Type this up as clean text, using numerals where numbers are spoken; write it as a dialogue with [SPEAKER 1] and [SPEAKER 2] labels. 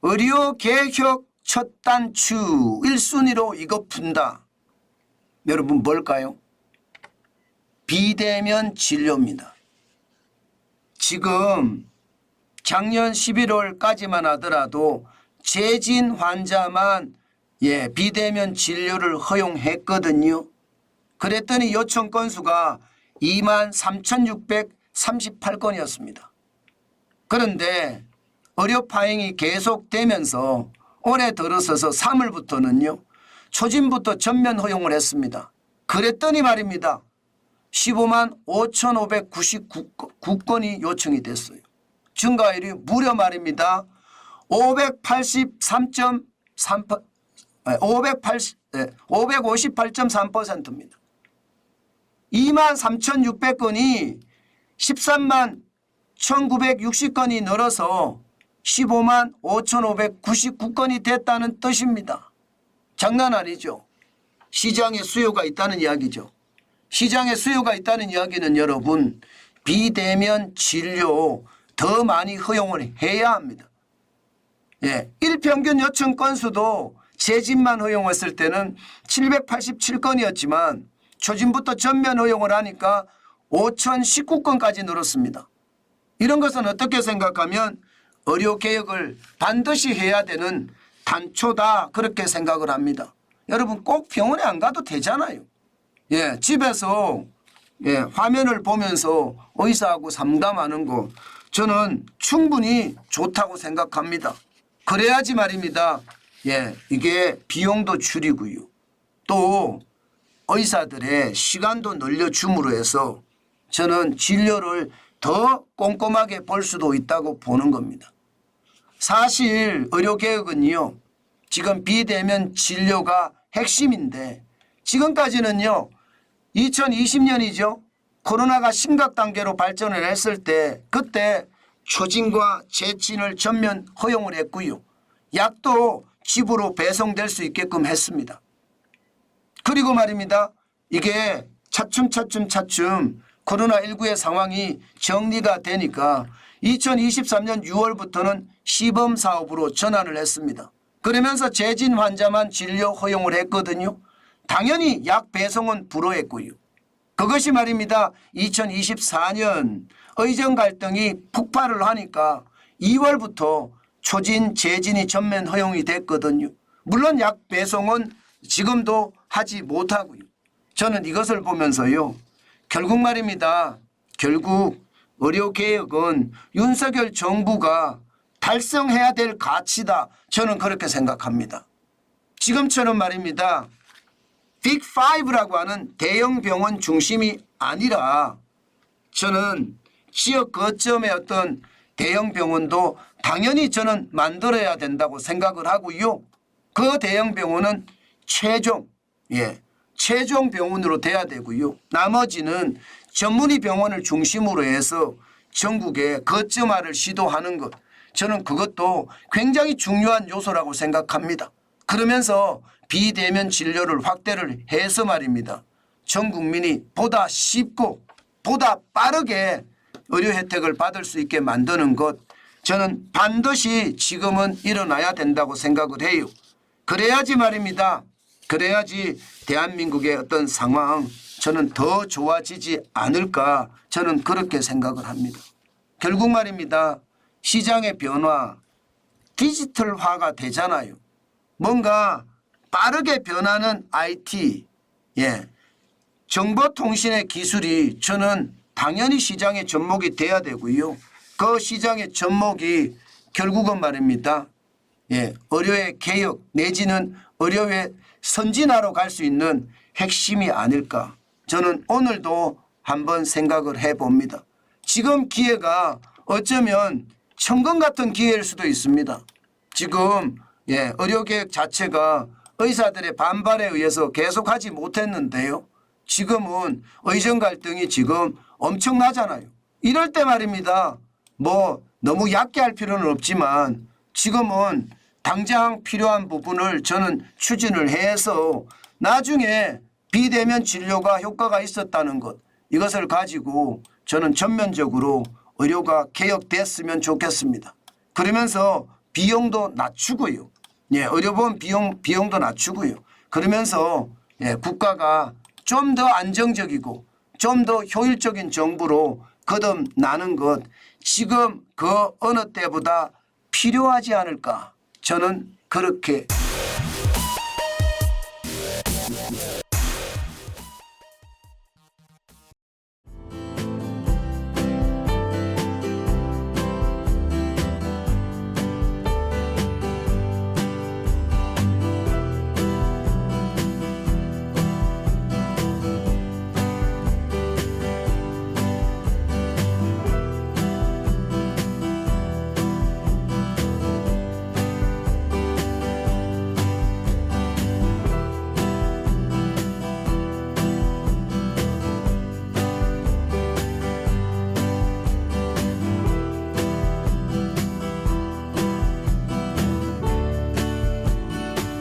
[SPEAKER 1] 의료개혁 첫 단추 1순위로 이거 푼다. 여러분 뭘까요? 비대면 진료입니다. 지금 작년 11월까지만 하더라도 재진 환자만 비대면 진료를 허용했거든요. 그랬더니 요청 건수가 23,638건이었습니다. 그런데 의료 파행이 계속되면서 올해 들어서서 3월부터는요. 초진부터 전면 허용을 했습니다. 그랬더니 말입니다. 15만 5,599건이 요청이 됐어요. 증가율이 무려 말입니다. 558.3%입니다. 23,600건이 13만 1,960건이 늘어서 15만 5,599건이 됐다는 뜻입니다. 장난 아니죠. 시장에 수요가 있다는 이야기죠. 시장에 수요가 있다는 이야기는 여러분 비대면 진료 더 많이 허용을 해야 합니다. 일평균 요청 건수도 재진만 허용했을 때는 787건이었지만 초진부터 전면 허용을 하니까 5,019건까지 늘었습니다. 이런 것은 어떻게 생각하면 의료개혁을 반드시 해야 되는 단초다 그렇게 생각을 합니다. 여러분 꼭 병원에 안 가도 되잖아요. 집에서 화면을 보면서 의사하고 상담하는 거 저는 충분히 좋다고 생각합니다. 그래야지 말입니다. 이게 비용도 줄이고요. 또 의사들의 시간도 늘려줌으로 해서 저는 진료를 더 꼼꼼하게 볼 수도 있다고 보는 겁니다. 사실 의료개혁은요. 지금 비대면 진료가 핵심인데 지금까지는요. 2020년이죠. 코로나가 심각 단계로 발전을 했을 때 그때 초진과 재진을 전면 허용을 했고요. 약도 집으로 배송될 수 있게끔 했습니다. 그리고 말입니다. 이게 차츰 코로나19의 상황이 정리가 되니까 2023년 6월부터는 시범사업으로 전환을 했습니다. 그러면서 재진 환자만 진료 허용을 했거든요. 당연히 약 배송은 불허했고요. 그것이 말입니다. 2024년 의정 갈등이 폭발을 하니까 2월부터 초진, 재진이 전면 허용이 됐거든요. 물론 약 배송은 지금도 하지 못하고요. 저는 이것을 보면서요. 결국 말입니다. 결국 의료개혁은 윤석열 정부가 달성해야 될 가치다. 저는 그렇게 생각합니다. 지금처럼 말입니다. 빅5라고 하는 대형 병원 중심이 아니라 저는 지역 거점의 어떤 대형 병원도 당연히 저는 만들어야 된다고 생각을 하고요. 그 대형 병원은 최종 병원으로 돼야 되고요. 나머지는 전문의 병원을 중심으로 해서 전국에 거점화를 시도하는 것. 저는 그것도 굉장히 중요한 요소라고 생각합니다. 그러면서 비대면 진료를 확대를 해서 말입니다. 전 국민이 보다 쉽고 보다 빠르게 의료 혜택을 받을 수 있게 만드는 것. 저는 반드시 지금은 일어나야 된다고 생각을 해요. 그래야지 말입니다. 그래야지 대한민국의 어떤 상황 저는 더 좋아지지 않을까 저는 그렇게 생각을 합니다. 결국 말입니다. 시장의 변화 디지털화가 되잖아요. 뭔가 빠르게 변하는 IT 정보통신의 기술이 저는 당연히 시장의 접목이 돼야 되고요. 그 시장의 접목이 결국은 말입니다. 의료의 개혁 내지는 의료의 선진화로 갈 수 있는 핵심이 아닐까. 저는 오늘도 한번 생각을 해봅니다. 지금 기회가 어쩌면 천금 같은 기회일 수도 있습니다. 지금 의료개혁 자체가 의사들의 반발에 의해서 계속하지 못했는데요. 지금은 의정 갈등이 지금 엄청나잖아요. 이럴 때 말입니다. 뭐 너무 얕게 할 필요는 없지만 지금은 당장 필요한 부분을 저는 추진을 해서 나중에 비대면 진료가 효과가 있었다는 것 이것을 가지고 저는 전면적으로 의료가 개혁됐으면 좋겠습니다. 그러면서 비용도 낮추고요. 예, 의료보험 비용도 낮추고요. 그러면서 예, 국가가 좀 더 안정적이고 좀 더 효율적인 정부로 거듭나는 것 지금 그 어느 때보다 필요하지 않을까 저는 그렇게